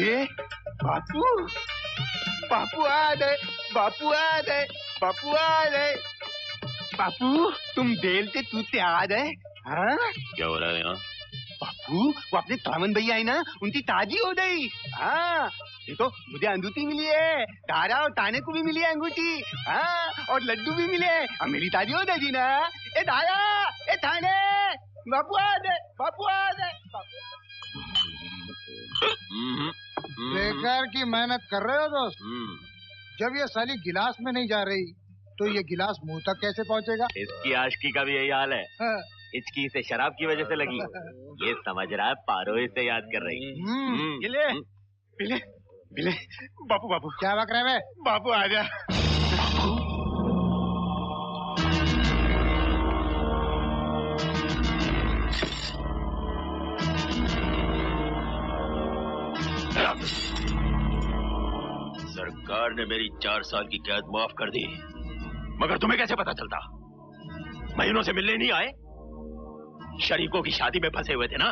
ये बापू बापू आ गए, बापू आ गए, बापू आ गए। बापू तुम बेलते तूते आ गए। हाँ क्या हो रहा है यहाँ? बापू वो अपने तामन भैया है ना, उनकी ताजी हो गई। हाँ देखो मुझे अंगूठी मिली है, तारा और ताने को भी मिली है अंगूठी। हाँ और लड्डू भी मिले। अब मेरी ताजी हो जाएगी ना। ए तारा, ए थाने, बापू आ गए, बापू आ गए। बेकार की मेहनत कर रहे हो दोस्त। जब ये साली गिलास में नहीं जा रही तो ये गिलास मुंह तक कैसे पहुंचेगा? इसकी आशिकी का भी यही हाल है। हाँ। हिचकी से शराब की वजह से लगी। ये समझ रहा है पारो इसे याद कर रही। ये ले, ले, ले। बापू बापू क्या बक रहे हैं? बापू आ जा। सरकार ने मेरी 4 साल की कैद माफ कर दी, मगर तुम्हें कैसे पता चलता? महीनों से मिलने नहीं आए? शरीकों की शादी में फंसे हुए थे ना।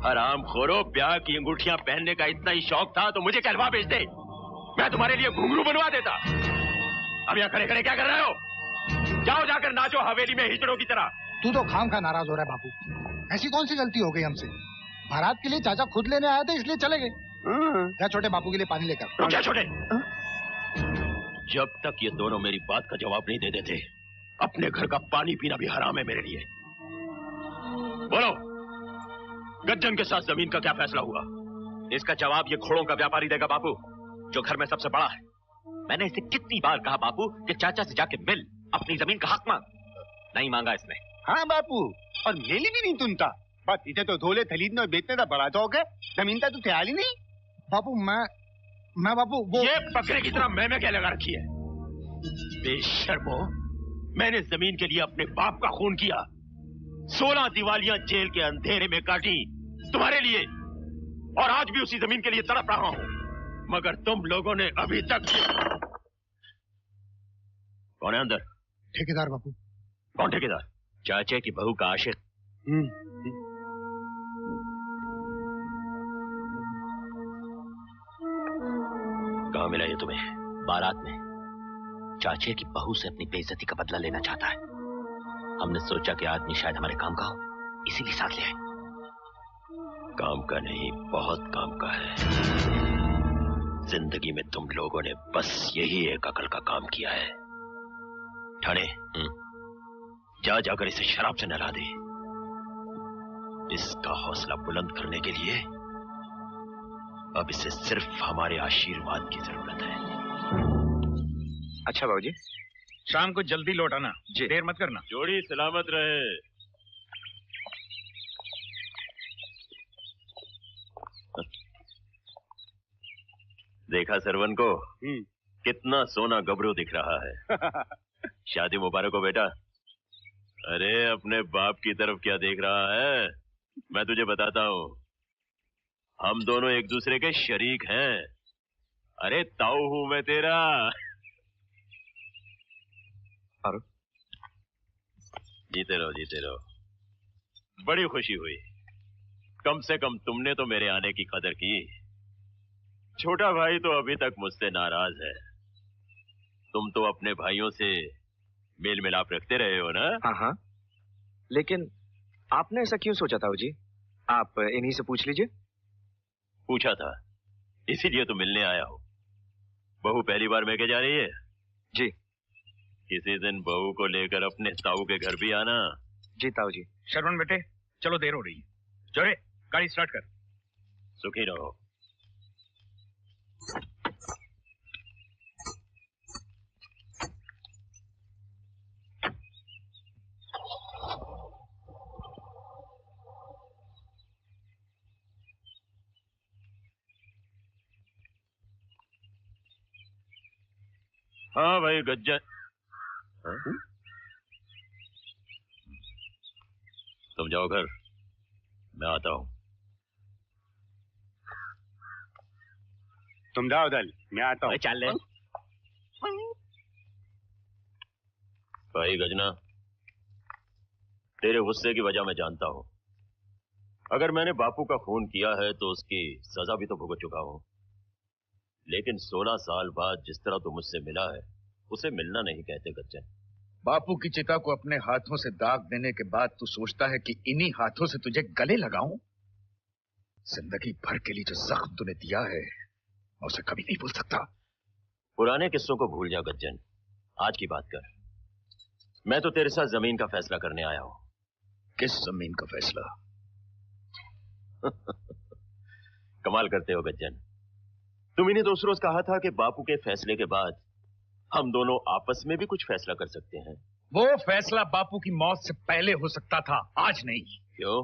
हराम खोरो, ब्याह की अंगूठियां पहनने का इतना ही शौक था तो मुझे कहलवा भेज दे, मैं तुम्हारे लिए घुंघरू बनवा देता। अब यहाँ खड़े खड़े क्या कर रहे हो? जाओ जाकर नाचो हवेली में हिजड़ों की तरह। तू तो खाम खा नाराज हो रहा है बापू। ऐसी कौन सी गलती हो गई हमसे? बारात के लिए चाचा खुद लेने आए थे इसलिए चले गए। या छोटे बापू के लिए पानी लेकर। क्या छोटे? जब तक ये दोनों मेरी बात का जवाब नहीं दे देते, अपने घर का पानी पीना भी हराम है मेरे लिए। बोलो, गज्जन के साथ जमीन का क्या फैसला हुआ? इसका जवाब ये घोड़ों का व्यापारी देगा बापू, जो घर में सबसे बड़ा है। मैंने इसे कितनी बार कहा बापू कि चाचा से जाके मिल, अपनी जमीन का हक मांग। नहीं मांगा इसने। हाँ बापू, और मेली भी नहीं सुनता। बस इसे तो धोले थलीदने और बेचने का बड़ा शौक है। जमीन का तो ख्याल ही नहीं। बापू मैं बापू वो ये बकरे की तरह मैं क्या लगा रखी है? बेशर्मो, मैंने जमीन के लिए अपने बाप का खून किया। 16 दिवालियां जेल के अंधेरे में काटी तुम्हारे लिए, और आज भी उसी जमीन के लिए तड़प रहा हूं। मगर तुम लोगों ने अभी तक। कौन है अंदर? ठेकेदार बापू। कौन ठेकेदार? चाचे की बहू का आशिक। कहाँ मिला ये तुम्हें? बारात में। चाचे की बहू से अपनी बेइज्जती का बदला लेना चाहता है। हमने सोचा कि आदमी शायद हमारे काम का हो, इसीलिए साथ ले आए। काम का नहीं, बहुत काम का है। जिंदगी में तुम लोगों ने बस यही एक अकल का काम किया है। ठाणे, जा जाकर इसे शराब से नहला दे। इसका हौसला बुलंद करने के लिए अब इसे सिर्फ हमारे आशीर्वाद की जरूरत है। अच्छा बाबूजी, शाम को जल्दी लौट आना, देर मत करना। जोड़ी सलामत रहे। देखा सरवन को? कितना सोना गबरू दिख रहा है। शादी मुबारक हो बेटा। अरे अपने बाप की तरफ क्या देख रहा है? मैं तुझे बताता हूँ, हम दोनों एक दूसरे के शरीक हैं। अरे ताऊ हूं मैं तेरा। और जीते रहो, जीते रहो। बड़ी खुशी हुई। कम से कम तुमने तो मेरे आने की कदर की। छोटा भाई तो अभी तक मुझसे नाराज है। तुम तो अपने भाइयों से मेल मिलाप रखते रहे हो ना? हाँ हाँ, लेकिन आपने ऐसा क्यों सोचा था जी? आप इन्हीं से पूछ लीजिए। पूछा था, इसीलिए तो मिलने आया हूँ। बहू पहली बार मैके जा रही है? जी। किसी दिन बहू को लेकर अपने ताऊ के घर भी आना। जी ताऊ जी। शरवण बेटे, चलो देर हो रही है। जोरे, गाड़ी स्टार्ट कर। सुखी रहो। हाँ भाई गज्जन। तुम जाओ घर, मैं आता हूँ। तुम जाओ दल, मैं आता हूँ। चल ले भाई गजना, तेरे गुस्से की वजह मैं जानता हूँ। अगर मैंने बापू का खून किया है तो उसकी सजा भी तो भुगत चुका हूं, लेकिन 16 साल बाद जिस तरह तू मुझसे मिला है उसे मिलना नहीं कहते गज्जन। बापू की चिता को अपने हाथों से दाग देने के बाद तू सोचता है कि इन्हीं हाथों से तुझे गले लगाऊं? जिंदगी भर के लिए जो जख्म तूने दिया है मैं उसे कभी नहीं भूल सकता। पुराने किस्सों को भूल जा गज्जन, आज की बात कर। मैं तो तेरे साथ जमीन का फैसला करने आया हूं। किस जमीन का फैसला? कमाल करते हो गज्जन, तुम इन्हीं दोस्त रोज कहा था कि बापू के फैसले के बाद हम दोनों आपस में भी कुछ फैसला कर सकते हैं। वो फैसला बापू की मौत से पहले हो सकता था, आज नहीं। क्यों?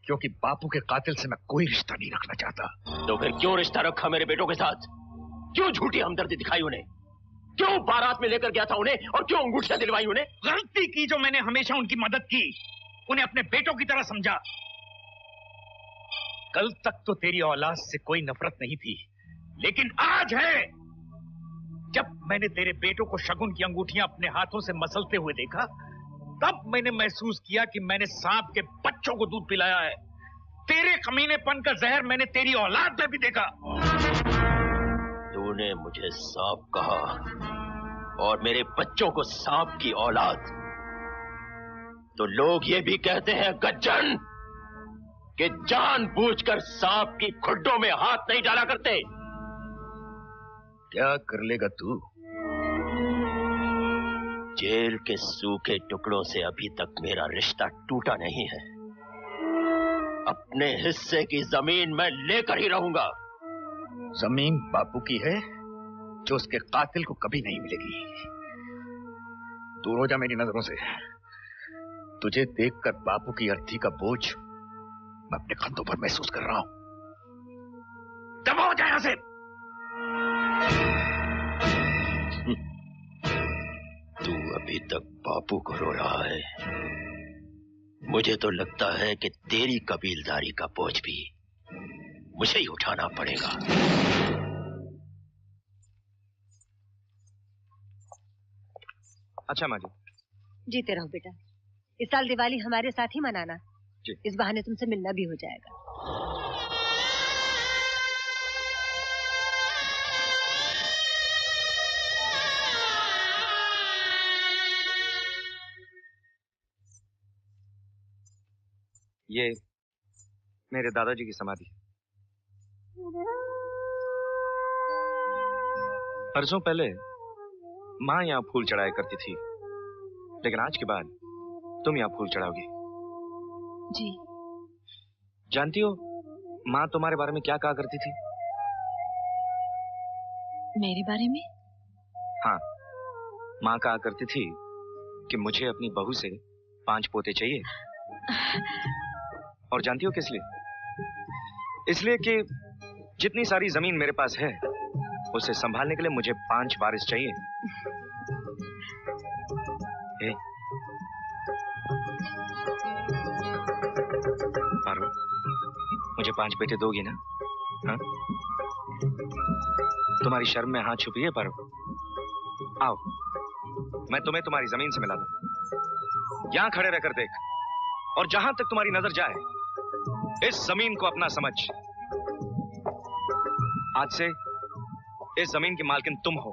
क्योंकि बापू के कातिल से मैं कोई रिश्ता नहीं रखना चाहता। तो फिर क्यों रिश्ता रखा मेरे बेटों के साथ? क्यों झूठी हमदर्दी दिखाई उन्हें? क्यों बारात में लेकर गया था उन्हें और क्यों अंगूठियां दिलवाई उन्हें? गलती की जो मैंने हमेशा उनकी मदद की, उन्हें अपने बेटों की तरह समझा। कल तक तो तेरी औलाद से कोई नफरत नहीं थी, लेकिन आज है। जब मैंने तेरे बेटों को शगुन की अंगूठियां अपने हाथों से मसलते हुए देखा, तब मैंने महसूस किया कि मैंने सांप के बच्चों को दूध पिलाया है। तेरे कमीनेपन का जहर मैंने तेरी औलाद में भी देखा। तूने मुझे सांप कहा और मेरे बच्चों को सांप की औलाद, तो लोग ये भी कहते हैं गज्जन कि जानबूझकर सांप की खुड्डों में हाथ नहीं डाला करते। क्या कर लेगा तू? जेल के सूखे टुकड़ों से अभी तक मेरा रिश्ता टूटा नहीं है। अपने हिस्से की जमीन मैं लेकर ही रहूंगा। जमीन बापू की है जो उसके कातिल को कभी नहीं मिलेगी। दूर हो जा मेरी नजरों से। तुझे देखकर बापू की अर्थी का बोझ मैं अपने कंधों पर महसूस कर रहा हूं। दबाओ जा यहां से। तू अभी तक बापू को रो रहा है। मुझे तो लगता है कि तेरी कबीलदारी का बोझ भी मुझे ही उठाना पड़ेगा। अच्छा माँ जी। जीते रहो बेटा। इस साल दिवाली हमारे साथ ही मनाना जी। इस बहाने तुमसे मिलना भी हो जाएगा। ये मेरे दादाजी की समाधि। बरसों पहले माँ यहाँ फूल चढ़ाया करती थी, लेकिन आज के बाद तुम यहाँ फूल चढ़ाओगी। जी। जानती हो माँ तुम्हारे बारे में क्या कहा करती थी? मेरे बारे में? हाँ, माँ कहा करती थी कि मुझे अपनी बहू से 5 पोते चाहिए। और जानती हो किस लिए? इसलिए कि जितनी सारी जमीन मेरे पास है उसे संभालने के लिए मुझे 5 वारिस चाहिए। पारो, मुझे 5 बेटे दोगी ना? हाँ? तुम्हारी शर्म में हाथ छुपी है पारो? आओ, मैं तुम्हें तुम्हारी जमीन से मिला दूं। यहां खड़े रहकर देख, और जहां तक तुम्हारी नजर जाए इस जमीन को अपना समझ। आज से इस जमीन की मालकिन तुम हो।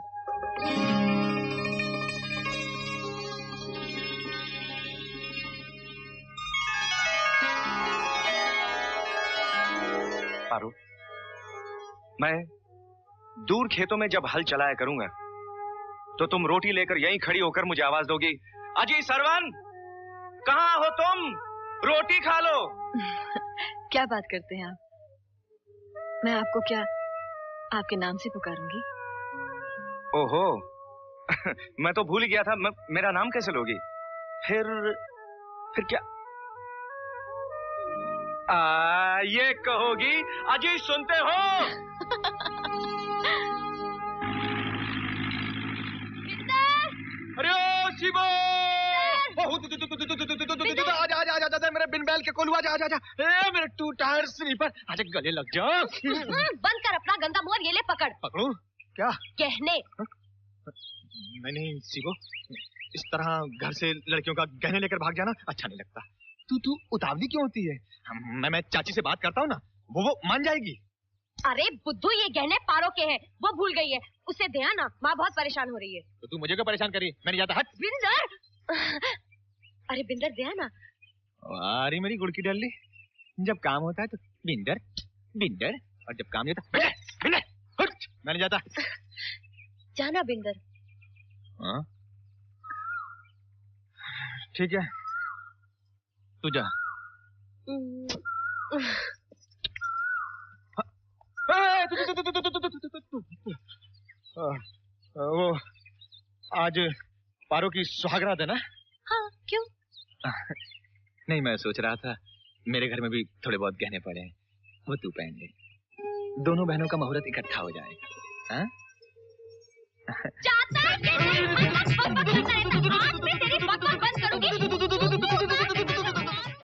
पारो, मैं दूर खेतों में जब हल चलाया करूंगा तो तुम रोटी लेकर यहीं खड़ी होकर मुझे आवाज दोगी, अजी सरवन, कहां हो तुम? रोटी खा लो। क्या बात करते हैं आप? मैं आपको क्या आपके नाम से पुकारूंगी? ओहो, मैं तो भूल ही गया था। मेरा नाम कैसे लोगी? फिर क्या? ये कहोगी, अजी सुनते हो? अरे ओ शिवो! आजा मेरे बिन बैल के कोलू, आजा मेरे 2 टायर स्लीपर, आजा गले लग जा। बंद कर अपना गंदा मुंह, ये ले पकड़। पकड़ू? क्या? गहने। नहीं शिवो, इस तरह घर से लड़कियों का गहने लेकर भाग जाना अच्छा नहीं लगता। तू उतावली क्यों होती है? मैं चाची से बात करता हूँ ना, वो मान जाएगी। अरे बुद्धू, ये गहने पारो के हैं, वो भूल गई है, उसे दे ना, माँ बहुत परेशान हो रही है। तो तू मुझे क्यों परेशान करी? मैंने जाता हट। बिंदर, अरे बिंदर दे ना। अरे मेरी गुड़की डल्ली, जब काम होता है तो बिंदर बिंदर, और जब काम नहीं होता बिंदर बिंदर, हट, मैंने जाता। जाना बिंदर। हाँ ठीक है, तू जा। वो आज पारो की सुहागरात है ना? हाँ, क्यों? नहीं, मैं सोच रहा था मेरे घर में भी थोड़े बहुत गहने पड़े हैं, वो तू पहन ले, दोनों बहनों का मुहूर्त इकट्ठा हो जाएगा। हाँ? चाहता है आज मैं तेरी बकवास बंद करूंगी।